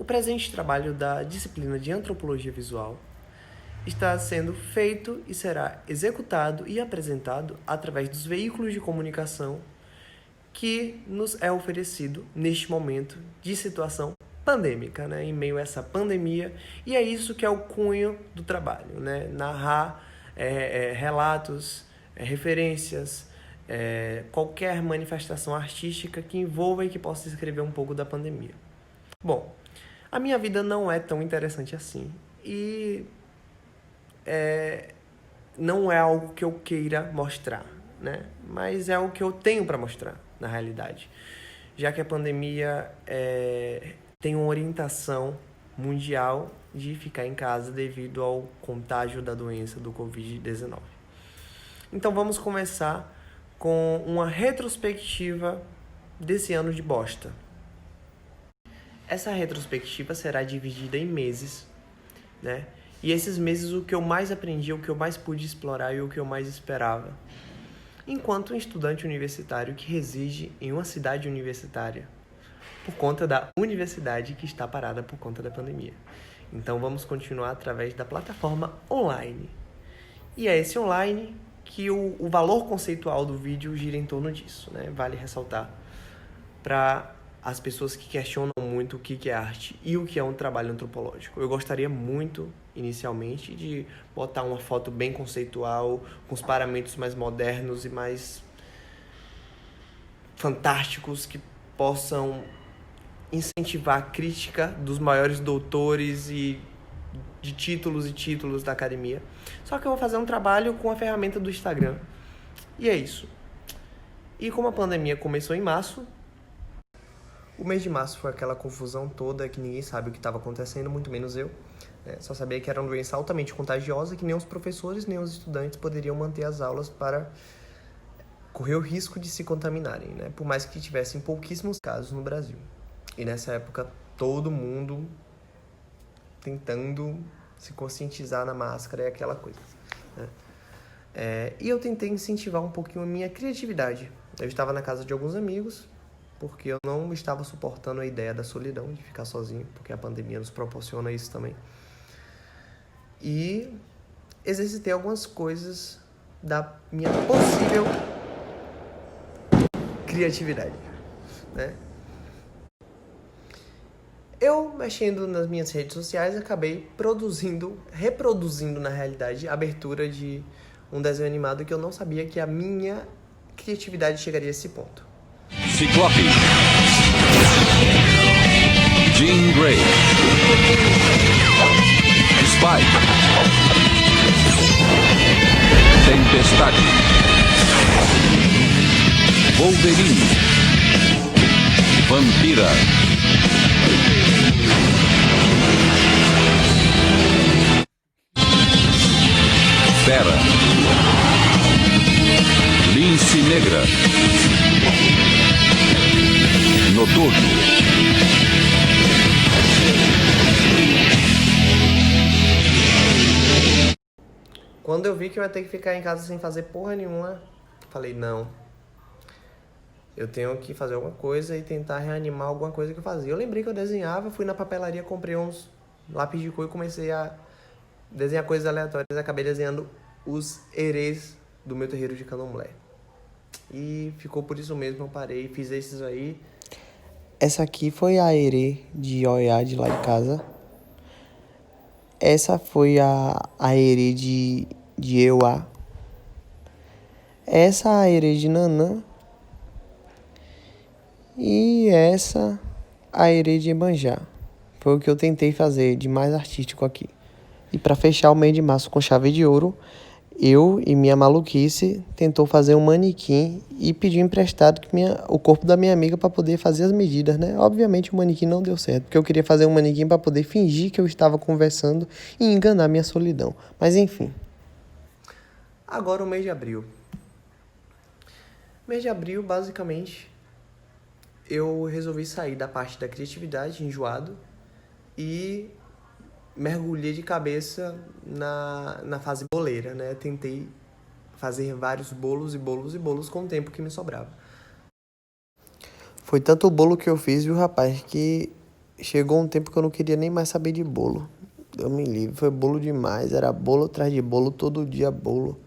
O presente trabalho da disciplina de Antropologia Visual está sendo feito e será executado e apresentado através dos veículos de comunicação que nos é oferecido neste momento de situação pandêmica, né? Em meio a essa pandemia, e é isso que é o cunho do trabalho, né? Narrar relatos, referências, qualquer manifestação artística que envolva e que possa escrever um pouco da pandemia. Bom, a minha vida não é tão interessante assim, e não é algo que eu queira mostrar, né? Mas é o que eu tenho para mostrar, na realidade. Já que a pandemia tem uma orientação mundial de ficar em casa devido ao contágio da doença do Covid-19. Então vamos começar com uma retrospectiva desse ano de bosta. Essa retrospectiva será dividida em meses, né? E esses meses o que eu mais aprendi, o que eu mais pude explorar e o que eu mais esperava. Enquanto um estudante universitário que reside em uma cidade universitária, por conta da universidade que está parada por conta da pandemia. Então vamos continuar através da plataforma online. E é esse online que o valor conceitual do vídeo gira em torno disso, né? Vale ressaltar para as pessoas que questionam muito o que é arte e o que é um trabalho antropológico. Eu gostaria muito, inicialmente, de botar uma foto bem conceitual, com os parâmetros mais modernos e mais fantásticos que possam incentivar a crítica dos maiores doutores e de títulos e títulos da academia. Só que eu vou fazer um trabalho com a ferramenta do Instagram. E é isso. E como a pandemia começou em março, o mês de março foi aquela confusão toda que ninguém sabe o que estava acontecendo, muito menos eu. Só sabia que era uma doença altamente contagiosa, que nem os professores nem os estudantes poderiam manter as aulas para correr o risco de se contaminarem, né? Por mais que tivessem pouquíssimos casos no Brasil. E nessa época, todo mundo tentando se conscientizar na máscara e aquela coisa, né? E eu tentei incentivar um pouquinho a minha criatividade. Eu estava na casa de alguns amigos, porque eu não estava suportando a ideia da solidão, de ficar sozinho, porque a pandemia nos proporciona isso também. E exercitei algumas coisas da minha possível criatividade, né? Eu, mexendo nas minhas redes sociais, acabei reproduzindo na realidade, a abertura de um desenho animado que eu não sabia que a minha criatividade chegaria a esse ponto. Ciclope, Jean Grey, Spike, Tempestade, Wolverine, Vampira, Fera, Lince Negra, Noturno, Quando eu vi que eu ia ter que ficar em casa sem fazer porra nenhuma, falei, não, eu tenho que fazer alguma coisa e tentar reanimar alguma coisa que eu fazia. Eu lembrei que eu desenhava, fui na papelaria, comprei uns lápis de cor e comecei a desenhar coisas aleatórias. Acabei desenhando os herês do meu terreiro de candomblé. E ficou por isso mesmo, eu parei, fiz esses aí. Essa aqui foi a herê de Oiá, de lá de casa. Essa foi a herê de Euá. Essa a herê de Nanã. E essa a herê de Emanjá. Foi o que eu tentei fazer de mais artístico aqui. E para fechar o mês de março com chave de ouro, eu e minha maluquice tentou fazer um manequim e pediu emprestado o corpo da minha amiga para poder fazer as medidas, né? Obviamente o manequim não deu certo, porque eu queria fazer um manequim para poder fingir que eu estava conversando e enganar minha solidão. Mas enfim. Agora o mês de abril. Mês de abril, basicamente, eu resolvi sair da parte da criatividade, enjoado, e mergulhei de cabeça na fase boleira, né? Tentei fazer vários bolos e bolos e bolos com o tempo que me sobrava. Foi tanto o bolo que eu fiz, viu, rapaz, que chegou um tempo que eu não queria nem mais saber de bolo. Eu me livre, foi bolo demais, era bolo atrás de bolo, todo dia bolo.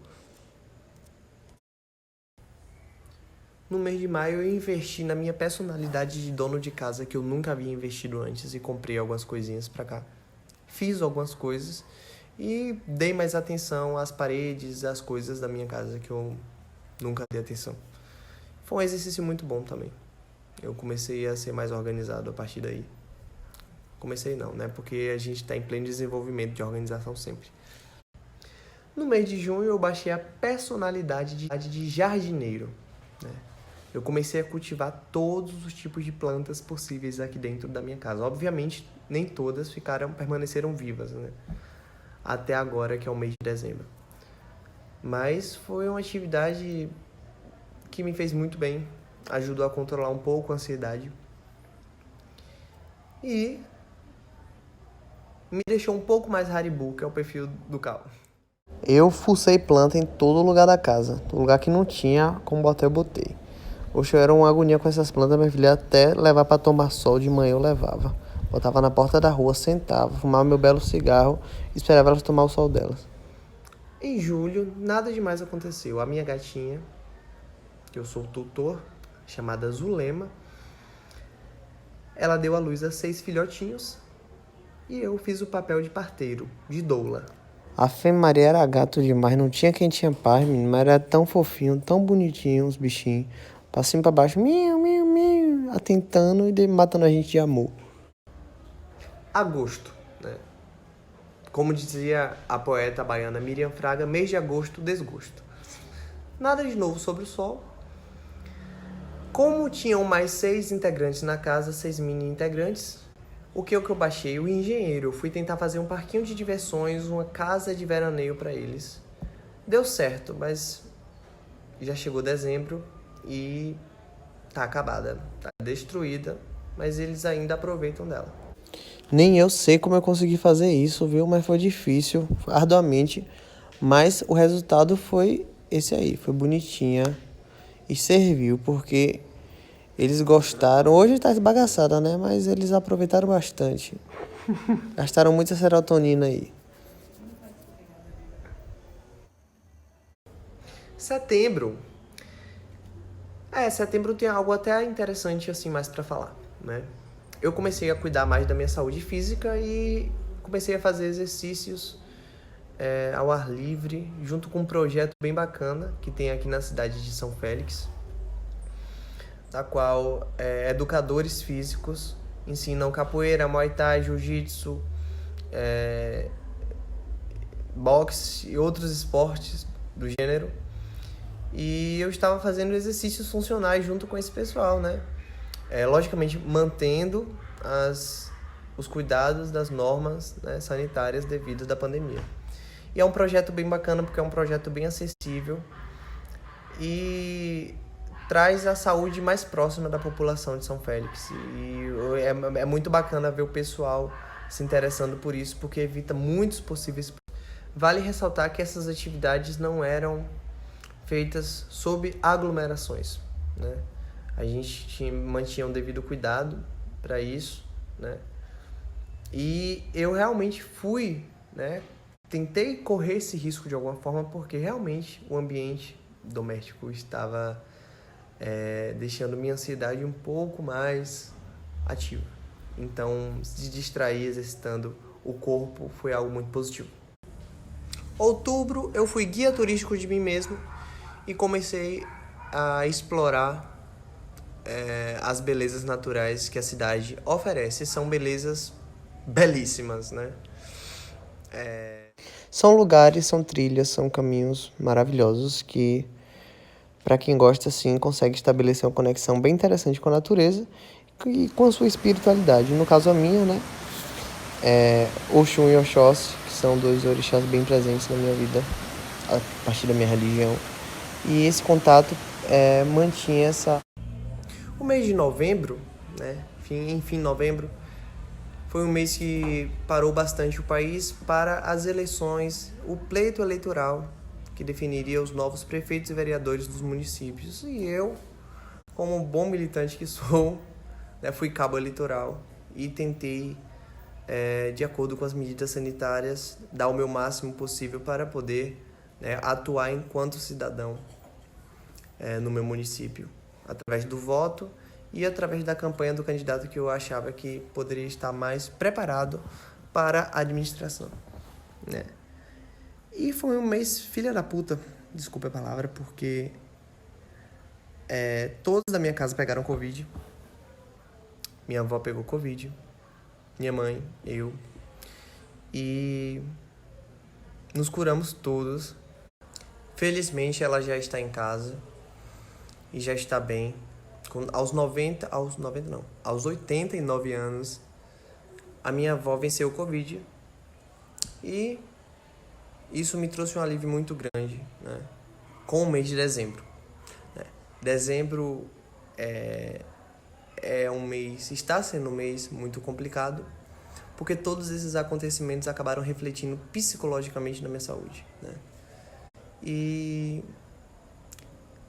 No mês de maio eu investi na minha personalidade de dono de casa que eu nunca havia investido antes e comprei algumas coisinhas pra cá. Fiz algumas coisas e dei mais atenção às paredes, às coisas da minha casa que eu nunca dei atenção. Foi um exercício muito bom também. Eu comecei a ser mais organizado a partir daí. Comecei não, né? Porque a gente está em pleno desenvolvimento de organização sempre. No mês de junho eu baixei a personalidade de jardineiro, né? Eu comecei a cultivar todos os tipos de plantas possíveis aqui dentro da minha casa. Obviamente, nem todas permaneceram vivas, né? Até agora, que é o mês de dezembro. Mas foi uma atividade que me fez muito bem. Ajudou a controlar um pouco a ansiedade. E me deixou um pouco mais Haribo, que é o perfil do Cal. Eu fucei planta em todo lugar da casa. No lugar que não tinha, como botar, eu botei. Oxe, eu era uma agonia com essas plantas, minha filha, até levar pra tomar sol de manhã eu levava. Botava na porta da rua, sentava, fumava meu belo cigarro e esperava elas tomar o sol delas. Em julho, nada demais aconteceu. A minha gatinha, que eu sou o tutor, chamada Zulema, ela deu à luz a 6 filhotinhos e eu fiz o papel de parteiro, de doula. A Fê Maria era gato demais, não tinha quem tinha paz, menino, mas era tão fofinho, tão bonitinho os bichinhos. Pra cima e pra baixo, miu, miu, miu, atentando e matando a gente de amor. Agosto, né? Como dizia a poeta baiana Miriam Fraga, mês de agosto, desgosto. Nada de novo sobre o sol. Como tinham mais 6 integrantes na casa, 6 mini integrantes, o que eu baixei? O engenheiro. Eu fui tentar fazer um parquinho de diversões, uma casa de veraneio para eles. Deu certo, mas já chegou dezembro e tá acabada, tá destruída, mas eles ainda aproveitam dela. Nem eu sei como eu consegui fazer isso, viu? Mas foi difícil, arduamente, mas o resultado foi esse aí, foi bonitinha e serviu, porque eles gostaram. Hoje tá esbagaçada, né? Mas eles aproveitaram bastante. Gastaram muita serotonina aí. Setembro. Setembro tem algo até interessante assim mais pra falar, né? Eu comecei a cuidar mais da minha saúde física e comecei a fazer exercícios ao ar livre, junto com um projeto bem bacana que tem aqui na cidade de São Félix, da qual educadores físicos ensinam capoeira, muay thai, jiu-jitsu, boxe e outros esportes do gênero. E eu estava fazendo exercícios funcionais junto com esse pessoal, né? Logicamente, mantendo os cuidados das normas, né, sanitárias devido da pandemia. E é um projeto bem bacana porque é um projeto bem acessível e traz a saúde mais próxima da população de São Félix. E é muito bacana ver o pessoal se interessando por isso, porque evita muitos possíveis. Vale ressaltar que essas atividades não eram feitas sob aglomerações, né? A gente mantinha um devido cuidado para isso, né? E eu realmente fui, né? Tentei correr esse risco de alguma forma, porque realmente o ambiente doméstico estava deixando minha ansiedade um pouco mais ativa. Então, se distrair exercitando o corpo foi algo muito positivo. Outubro, eu fui guia turístico de mim mesmo e comecei a explorar as belezas naturais que a cidade oferece. São belezas belíssimas, né? São lugares, são trilhas, são caminhos maravilhosos que, para quem gosta, assim, consegue estabelecer uma conexão bem interessante com a natureza e com a sua espiritualidade. No caso a minha, né? Oxum e Oxóssi, que são 2 orixás bem presentes na minha vida, a partir da minha religião. E esse contato mantinha essa... O mês de novembro, né? Enfim, novembro, foi um mês que parou bastante o país para as eleições, o pleito eleitoral que definiria os novos prefeitos e vereadores dos municípios. E eu, como um bom militante que sou, né, fui cabo eleitoral e tentei, de acordo com as medidas sanitárias, dar o meu máximo possível para poder, né, atuar enquanto cidadão no meu município, através do voto e através da campanha do candidato que eu achava que poderia estar mais preparado para a administração, né? E foi um mês filha da puta, desculpa a palavra, porque todos da minha casa pegaram Covid. Minha avó pegou Covid, minha mãe, eu, e nos curamos todos. Felizmente ela já está em casa e já está bem. Aos 89 anos, a minha avó venceu o Covid e isso me trouxe um alívio muito grande, né? Com o mês de dezembro, né? Dezembro está sendo um mês muito complicado, porque todos esses acontecimentos acabaram refletindo psicologicamente na minha saúde, né? E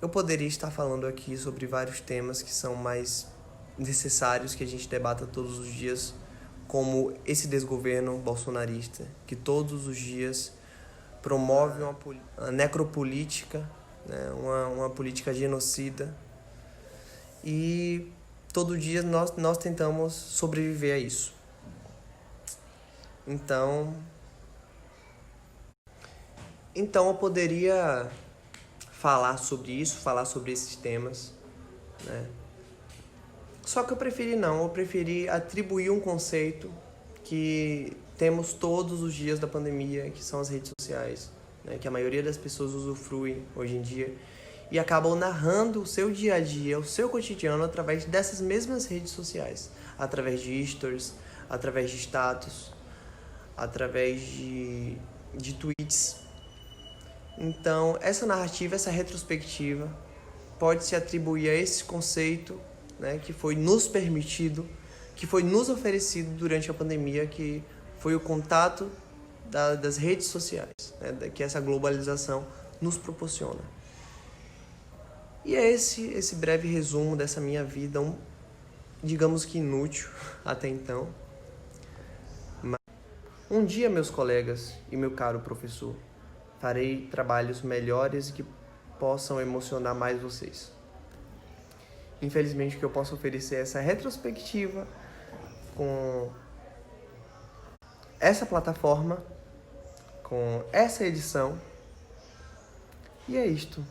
eu poderia estar falando aqui sobre vários temas que são mais necessários que a gente debata todos os dias, como esse desgoverno bolsonarista, que todos os dias promove uma necropolítica, né? uma política genocida, e todo dia nós tentamos sobreviver a isso. Então eu poderia falar sobre isso, falar sobre esses temas, né? Só que eu preferi atribuir um conceito que temos todos os dias da pandemia, que são as redes sociais, né? Que a maioria das pessoas usufruem hoje em dia e acabam narrando o seu dia a dia, o seu cotidiano através dessas mesmas redes sociais, através de stories, através de status, através de tweets. Então, essa narrativa, essa retrospectiva, pode se atribuir a esse conceito, né, que foi nos permitido, que foi nos oferecido durante a pandemia, que foi o contato das redes sociais, né, que essa globalização nos proporciona. E é esse breve resumo dessa minha vida, digamos que inútil até então. Mas um dia, meus colegas e meu caro professor, farei trabalhos melhores e que possam emocionar mais vocês. Infelizmente, o que eu posso oferecer é essa retrospectiva com essa plataforma, com essa edição. E é isto.